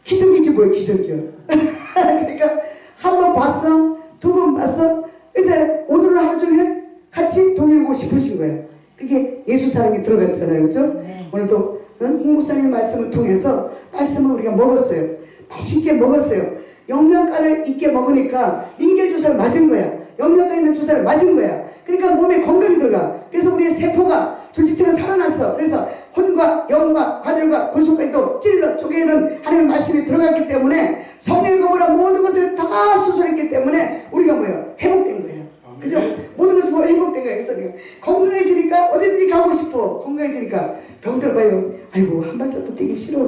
기적이지 뭐야 기적이야. 그러니까 한 번 봤어 두 번 봤어 이제 오늘은 하루 종일 같이 동일고 싶으신 거예요. 그게 예수 사랑이 들어갔잖아요. 그죠? 네. 오늘도 홍 목사님 말씀을 통해서 말씀을 우리가 먹었어요. 맛있게 먹었어요. 영양가를 있게 먹으니까 인계주사를 맞은 거야. 영양가 있는 주사를 맞은 거야. 그러니까 몸에 건강이 들어가. 그래서 우리의 세포가 조직체가 살아났어. 그래서 혼과 영과 관절과 골수까지도 찔러 쪼개는 하나님의 말씀이 들어갔기 때문에 성령의 검으로 모든 것을 다 수술했기 때문에 우리가 뭐예요? 회복된 거예요. 그죠? 모든 것이 뭐 회복된 거예요. 그래서 건강해지니까 어디든지 가고 싶어. 건강해지니까 병들 봐요. 아이고 한 발짝도 뛰기 싫어.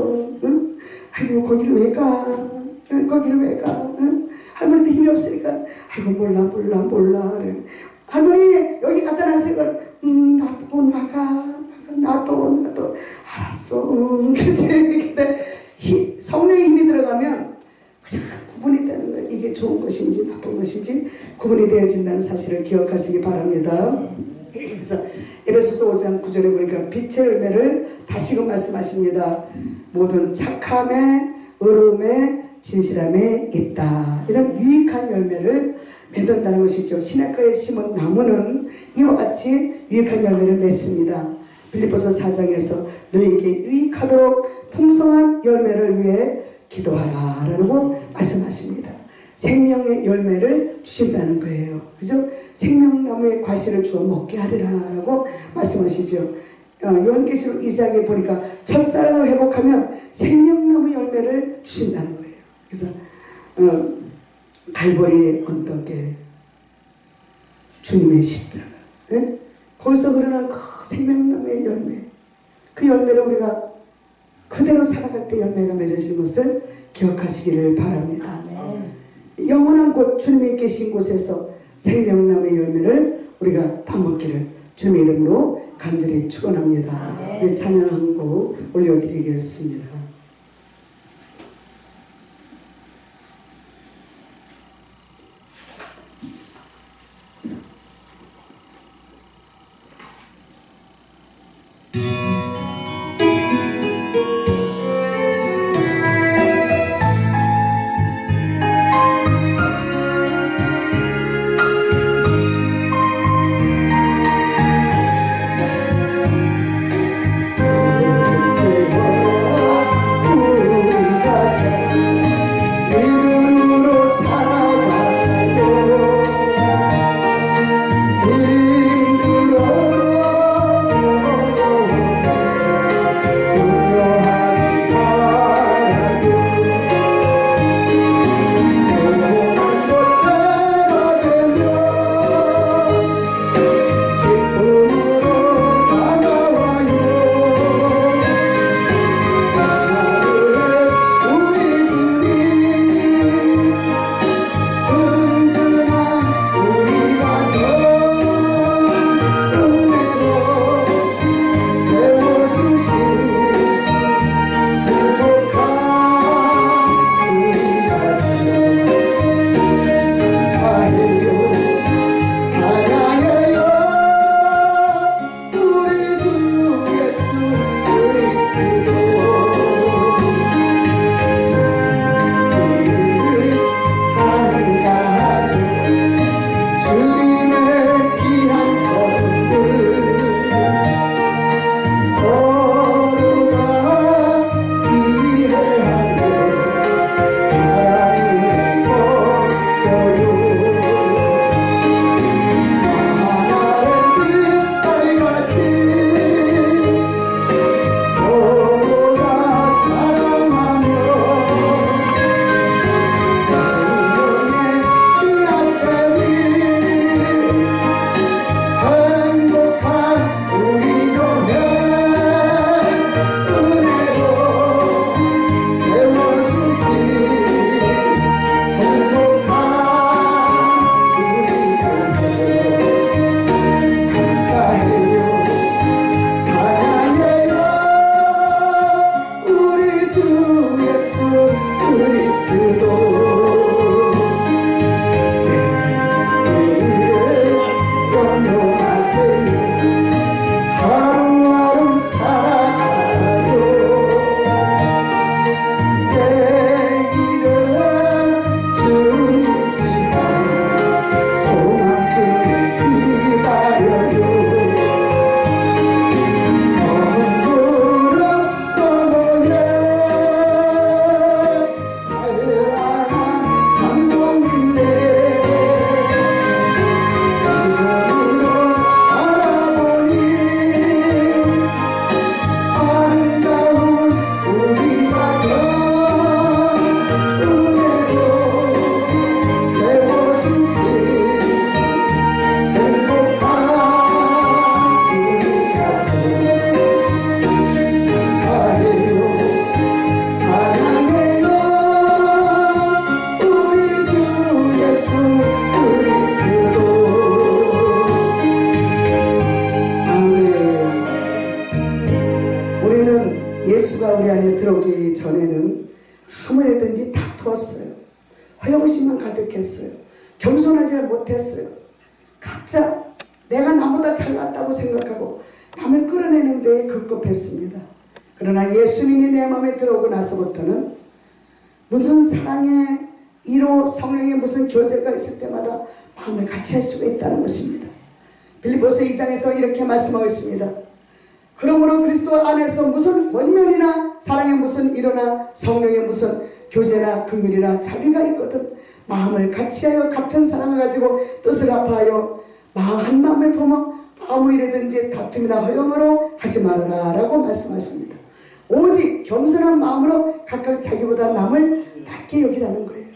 응? 아이고 거기를 왜 가? 응? 거기를 왜 가? 응? 할머니도 힘이 없으니까 아이고 몰라 그래. 할머니 여기 갖다 놨으니까 나도 나도 알았어. 그치? 근데 성령의 힘이 들어가면 그냥 구분이 되는 거예요. 이게 좋은 것인지 나쁜 것인지 구분이 되어진다는 사실을 기억하시기 바랍니다. 그래서 에베소서 5장 9절에 보니까 빛의 열매를 다시금 말씀하십니다. 모든 착함에 의로움에 진실함에 있다. 이런 유익한 열매를 맺는다는 것이죠. 시냇가에 심은 나무는 이와 같이 유익한 열매를 맺습니다. 빌립보서 4장에서 너에게 유익하도록 풍성한 열매를 위해 기도하라 라고 말씀하십니다. 생명의 열매를 주신다는 거예요. 그죠? 생명나무의 과실을 주어 먹게 하리라 라고 말씀하시죠. 요한계시록 2장에 보니까 첫사랑을 회복하면 생명나무 열매를 주신다는 거예요. 그래서 갈보리 언덕에 주님의 십자가, 예? 거기서 흐르는 그 생명나무의 열매, 그 열매를 우리가 그대로 살아갈 때 열매가 맺어지는 것을 기억하시기를 바랍니다. 영원한 곳 주님이 계신 곳에서 생명나무의 열매를 우리가 따먹기를 주님의 이름으로 간절히 축원합니다. 우리 찬양 한 곡 올려드리겠습니다. 각자 내가 나보다 잘났다고 생각하고 남을 끌어내는 데에 급급했습니다. 그러나 예수님이 내 마음에 들어오고 나서부터는 무슨 사랑의 이로 성령의 무슨 교제가 있을 때마다 마음을 같이 할 수가 있다는 것입니다. 빌립보서 2장에서 이렇게 말씀하고 있습니다. 그러므로 그리스도 안에서 무슨 권면이나 사랑의 무슨 일어나 성령의 무슨 교제나 긍휼이나 자비가 있거든 마음을 같이하여 같은 사랑을 가지고 뜻을 합하여 한 마음을 품어 아무 일이든지 다툼이나 허영으로 하지 말아라 라고 말씀하십니다. 오직 겸손한 마음으로 각각 자기보다 남을 낮게 여기라는 거예요.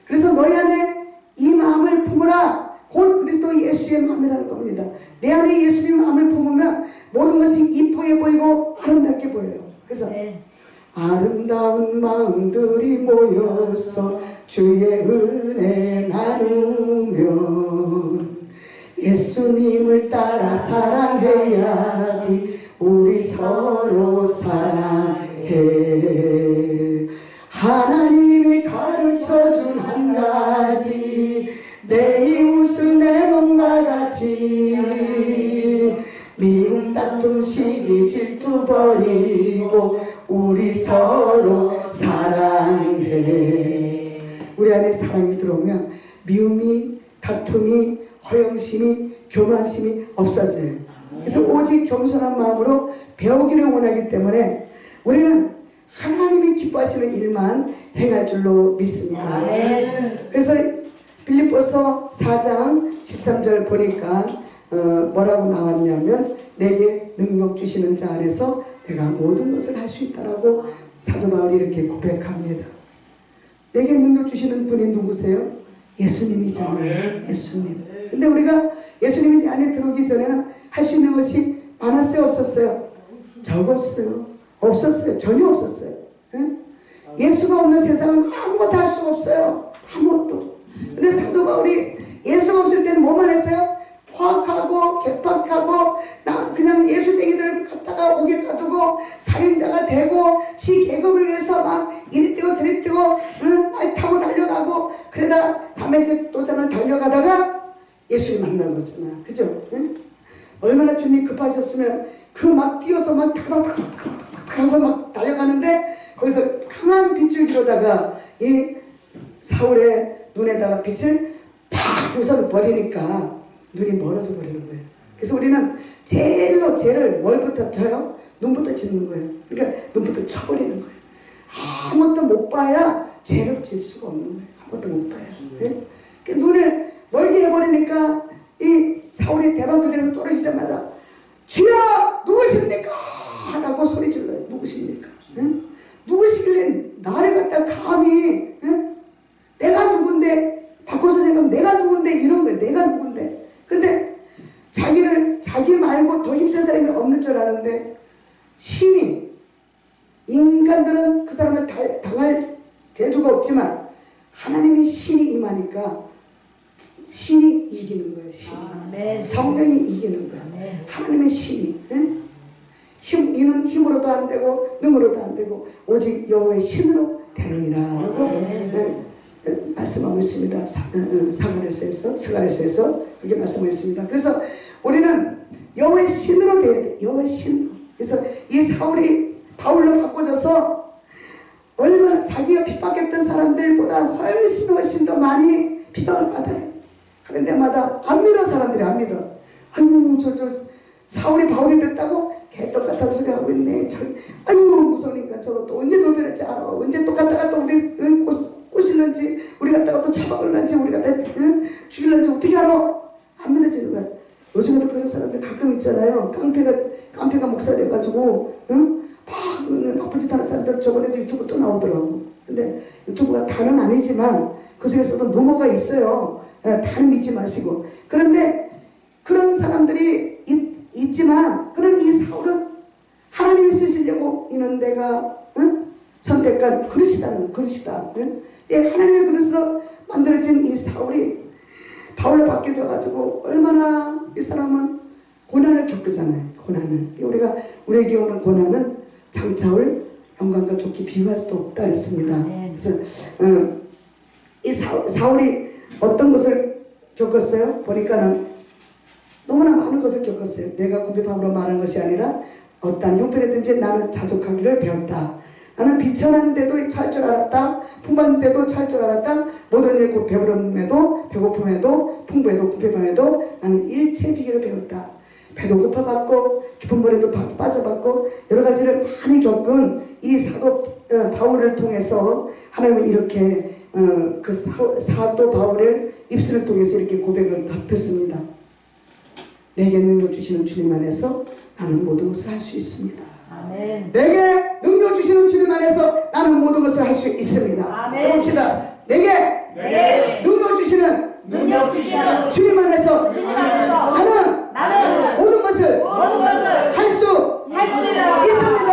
그래서 너희 안에 이 마음을 품으라. 곧 그리스도 예수의 마음이라는 겁니다. 내 안에 예수님 마음을 품으면 모든 것이 이쁘게 보이고 아름답게 보여요. 그래서 네. 아름다운 마음들이 모여서 주의 은혜 나누면 예수님을 따라 사랑해야지. 우리 서로 사랑해. 하나님이 가르쳐준 한 가지 내 이웃을 내 몸과 같이 미움 다툼 시기 질투 버리고 우리 서로 사랑해. 우리 안에 사랑이 들어오면 미움이 다툼이 허영심이 교만심이 없어져요. 그래서 오직 겸손한 마음으로 배우기를 원하기 때문에 우리는 하나님이 기뻐하시는 일만 행할 줄로 믿습니다. 그래서 빌립보서 4장 13절 보니까 뭐라고 나왔냐면 내게 능력 주시는 자 안에서 내가 모든 것을 할 수 있다라고 사도 바울이 이렇게 고백합니다. 내게 능력 주시는 분이 누구세요? 예수님이잖아요. 예수님. 근데 우리가 예수님이 내 안에 들어오기 전에는 할 수 있는 것이 많았어요? 없었어요? 적었어요. 없었어요. 전혀 없었어요. 응? 예수가 없는 세상은 아무것도 할 수가 없어요. 아무것도. 근데 사도 바울이 예수가 없을 때는 뭐만 했어요? 포악하고 개팍하고 그냥 예수쟁이들을 갖다가 옥에 가두고 살인자가 되고 지 계급을 위해서 막 이리 뛰고 저리 뛰고 말 타고 달려가고 그러다 다메섹 도상을 달려가다가 예수를 만난 거잖아. 그죠? 응? 얼마나 주님이 급하셨으면 그 막 뛰어서 막 탁탁탁탁탁 하고 막 달려가는데 거기서 강한 빛을 기로다가 이 사울의 눈에다가 빛을 팍 부숴 버리니까 눈이 멀어져 버리는 거예요. 그래서 우리는 제일로 죄를 뭘부터 쳐요? 눈부터 짓는 거예요. 그러니까 눈부터 쳐버리는 거예요. 아무것도 못 봐야 죄를 질 수가 없는 거예요. 아무것도 못 봐야. 네? 그러니까 눈을 멀게 해버리니까 이 사울이 대방구전에서 떨어지자마자 주여 누구십니까? 라고 소리 질러요. 누구십니까? 네? 누구시길래 나를 갖다 감히 내가 누군데 바꿔서 생각하면 내가 누군데 이런 거예요. 내가 누군데. 근데 자기 말고 더 힘센 사람이 없는 줄 아는데 신이 인간들은 그 사람을 당할 재주가 없지만 하나님의 신이 임하니까 신이 이기는 거예요. 신이. 성령이 이기는 거예요. 하나님의 신이. 이는 힘으로도 안 되고 능으로도 안 되고 오직 여호와의 신으로 되느니라라고 말씀하고 있습니다. 스가랴서에서 그렇게 말씀하고 있습니다. 그래서 우리는 여호와의 신으로 돼야 돼. 여호와의 신으로. 그래서 이 사울이 바울로 바꿔져서 얼마나 자기가 핍박했던 사람들보다 훨씬 더 많이 핍박을 받아요. 그런 데마다 안 믿어. 사람들이 안 믿어. 아이고 저 사울이 바울이 됐다고 개떡 같은 소리 하고 있네. 아이고 무서우니까 저거 또 언제 돌변할지 알아. 언제 또 갔다가 또 우리 꼬실는지 우리 갔다가 또 처박을는지 우리 갔다가 죽일는지 어떻게 알아. 안 믿어지는 거야. 요즘에도 그런 사람들 가끔 있잖아요. 깡패가 목사 돼가지고 막 나쁜 짓 하는 사람들 저번에도 유튜브 또 나오더라고. 근데 유튜브가 다는 아니지만 그 속에서도 노모가 있어요. 다는 믿지 마시고. 그런데 그런 사람들이 있지만 그런 이 사울은 하나님이 쓰시려고 이는 내가 선택한 그릇이다. 하나님의 그릇으로 만들어진 이 사울이 바울로 바뀌어져가지고 얼마나 이 사람은 고난을 겪잖아요. 고난을. 우리에게 오는 고난은 장차올 영광과 좋게 비유할 수도 없다 했습니다. 그래서 이 사울이 어떤 것을 겪었어요? 보니까는 너무나 많은 것을 겪었어요. 내가 궁핍함으로 말한 것이 아니라 어떠한 형편이든지 나는 자족하기를 배웠다. 나는 비천한데도 찰 줄 알았다. 풍부한데도 찰 줄 알았다. 모든 일 곧 배부름에도 배고픔에도 풍부에도 궁핍함에도 나는 일체 비결을 배웠다. 배도 고파봤고 깊은 물에도 빠져봤고 여러 가지를 많이 겪은 이 사도 바울을 통해서 하나님은 이렇게 그 사도 바울의 입술을 통해서 이렇게 고백을 듣습니다. 내게 능력 주시는 주님 안에서 나는 모든 것을 할 수 있습니다. 아멘. 내게 능력 주시는 주님 안에서 나는 모든 것을 할 수 있습니다. 아멘. 봅시다. 내게 능력 주시는 주님 안에서 나는 모든 것을 할 수 있습니다.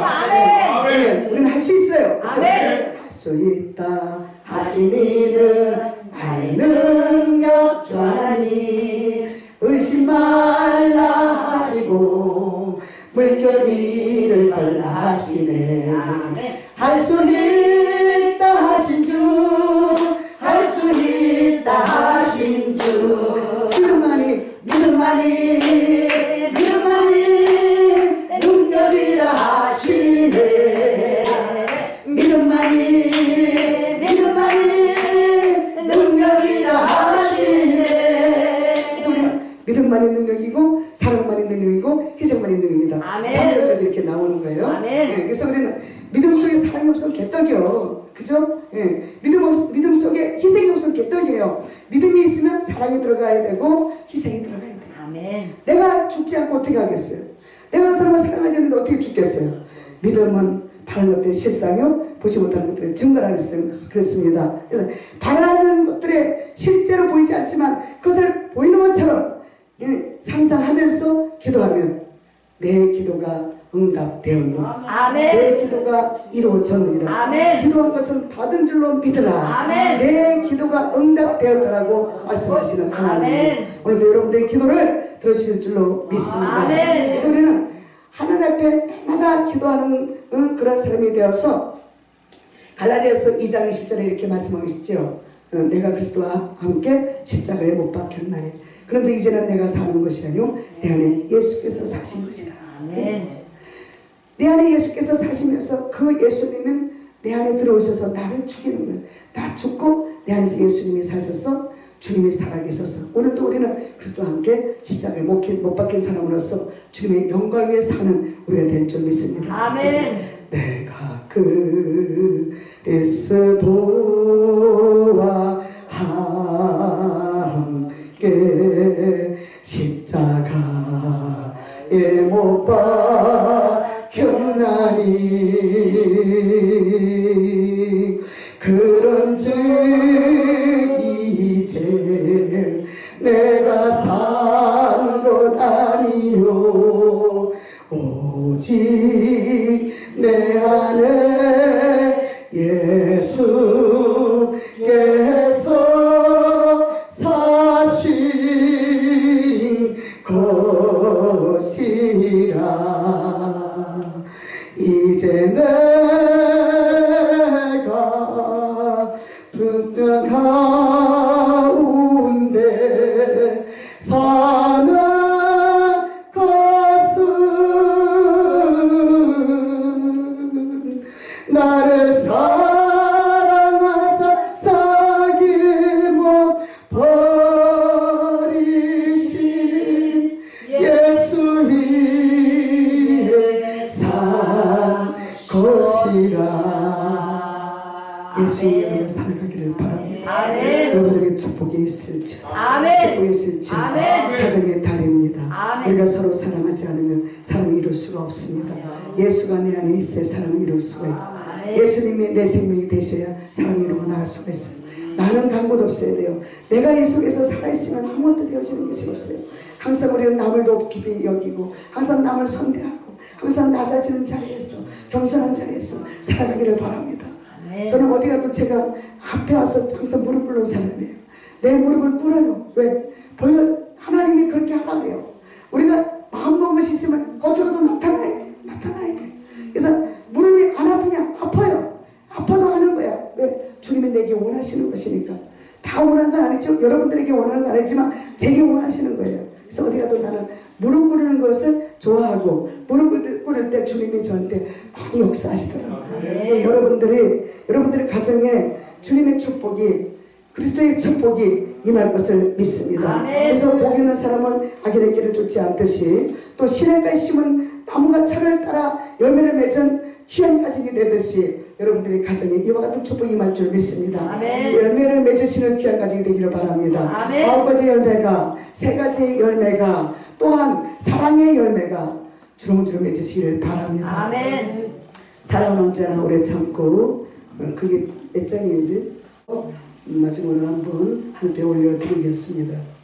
아멘. 우리는 할 수 있어요. 그렇죠? 아멘. 할 수 있다 하시니는 나의 능력 주 하나님 의심 말라 하시고 물결 위를 걸라 하시네. 할 수 있다 하신 주, 할 수 있다 하신 주. 믿음만이 능력이라 하시네. 믿음만이 능력이라 하시네. 그래서 우리는 믿음만이 능력이고 사랑만이 능력이고 희생만이 능력이다. 아멘. 3절까지 이렇게 나오는 거예요. 아멘. 네, 그래서 우리는 믿음 속에 사랑이 없으면 개떡이요. 그죠? 예. 믿음 속에 희생이 없으면 개떡이에요. 믿음이 있으면 사랑이 들어가야 되고 희생이 들어가야 돼요. 아멘. 내가 죽지 않고 어떻게 하겠어요? 내가 그 사람을 사랑하지 않는데 어떻게 죽겠어요? 믿음은 바라는 것들의 실상이요 보지 못하는 것들의 증거라 그랬습니다. 그래서 바라는 것들의 실제로 보이지 않지만 그것을 보이는 것처럼 상상하면서 기도하면 내 기도가 응답되었노라. 아멘. 내 기도가 이루어졌느니라. 아멘. 기도한 것은 받은 줄로 믿으라. 아멘. 내 기도가 응답되었더라고 말씀하시는 하나님. 아멘. 오늘도 여러분들의 기도를 들어주실 줄로 믿습니다. 아멘. 그래서 우리는 하나님 앞에 날마다 기도하는 그런 사람이 되어서 갈라디아서 2장 20절에 이렇게 말씀하고 있죠. 내가 그리스도와 함께 십자가에 못 박혔나니 그런즉 이제는 내가 사는 것이 아니요 내 안에 예수께서 사신 것이다. 아멘. 내 안에 예수께서 사시면서 그 예수님은 내 안에 들어오셔서 나를 죽이는 거예요. 나 죽고 내 안에서 예수님이 사셔서 주님이 살아계셔서 오늘도 우리는 그리스도와 함께 십자가에 못 박힌 사람으로서 주님의 영광 위에 사는 우리가 될 줄 믿습니다. 아멘. 내가 그리스도와 함께 십자가에 못 박혔나니 그런즉 이제 내가 산 것 아니요 오직 내 안에 예수께서 사신 것이라. 이제 내가 그 가운데 사는 것은 나를 사랑하사 자기 몸 버리신 예수 위에 산 것이라. 예수 여러분 살아가기를 바랍니다. 아멘. 여러분에게 축복이 있을지 아멘. 축복이 있을지 아멘. 가정의 달입니다. 아멘. 우리가 서로 사랑하지 않으면 사랑을 이룰 수가 없습니다. 예수가 내 안에 있어야 사랑을 이룰 수가 있고 예수님이 내 생명이 되셔야 사랑을 이루고 나갈 수가 있어요. 나는 간 곳 없어야 돼요. 내가 이 속에서 살아있으면 아무것도 되어지는 것이 없어요. 항상 우리는 남을 높이 여기고 항상 남을 선대하고 항상 낮아지는 자리에서 겸손한 자리에서 살아가기를 바랍니다. 저는 어디 가도 제가 앞에 와서 항상 무릎 꿇는 사람이에요. 내 무릎을 꿇어요. 왜? 하나님이 그렇게 하라고요. 우리가 마음 먹은 것이 있으면 겉으로도 나타나야 돼. 나타나야 돼. 그래서 무릎이 안 아프냐? 아파요. 아파도 하는 거야. 왜? 주님이 내게 원하시는 것이니까. 다 원하는 건 아니죠. 여러분들에게 원하는 하지만 되게 원하시는 거예요. 그래서 어디 가도 나는 무릎 꿇는 것을 좋아하고 무릎 꿇을 때 주님이 저한테 많이 역사하시더라고요. 네. 여러분들의 가정에 주님의 축복이 그리스도의 축복이 임할 것을 믿습니다. 아멘. 그래서 복 있는 사람은 악인의 길을 쫓지 않듯이 또 시냇가에 심은 나무가 철을 따라 열매를 맺은 귀한 가정이 되듯이 여러분들의 가정에 이와 같은 축복이 임할 줄 믿습니다. 아멘. 열매를 맺으시는 귀한 가정이 되기를 바랍니다. 아멘. 9가지 열매가 3가지 열매가 또한 사랑의 열매가 주렁주렁 맺으시기를 바랍니다. 아멘. 사랑은 언제나 오래 참고 그게 몇 장이지? 마지막으로 한번 함께 올려드리겠습니다.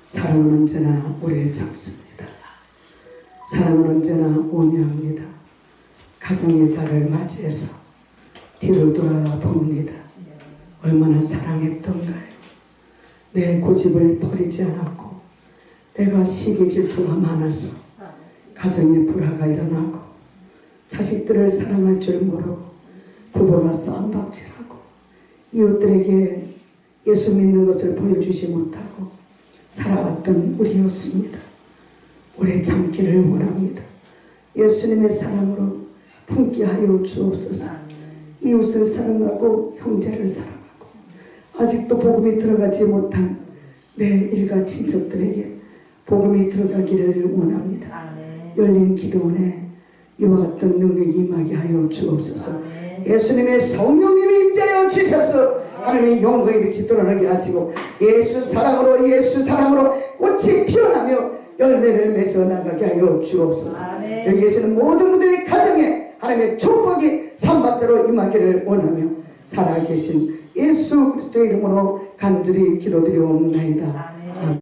사랑은 언제나 우리를 잡습니다. 사랑은 언제나 온유합니다. 가정의 달을 맞이해서 뒤를 돌아봅니다. 얼마나 사랑했던가요. 내 고집을 버리지 않았고 내가 시기 질투가 많아서 가정에 불화가 일어나고 자식들을 사랑할 줄 모르고 부부가 싸움박질하고 이웃들에게 예수 믿는 것을 보여주지 못하고 살아왔던 우리였습니다. 오래 참기를 원합니다. 예수님의 사랑으로 품게 하여 주옵소서. 이웃을 사랑하고 형제를 사랑하고 아직도 복음이 들어가지 못한 내 일가 친척들에게 복음이 들어가기를 원합니다. 열린 기도원에 이와 같은 능력이 임하게 하여 주옵소서. 예수님의 성령님이 임재하여 주셔서 하나님의 영광의 빛이 드러나게 하시고 예수 사랑으로 꽃이 피어나며 열매를 맺어 나가게 하여 주옵소서. 여기 계시는 모든 분들의 가정에 하나님의 축복이 산밭대로 임하기를 원하며 살아계신 예수 그리스도의 이름으로 간절히 기도드리옵나이다.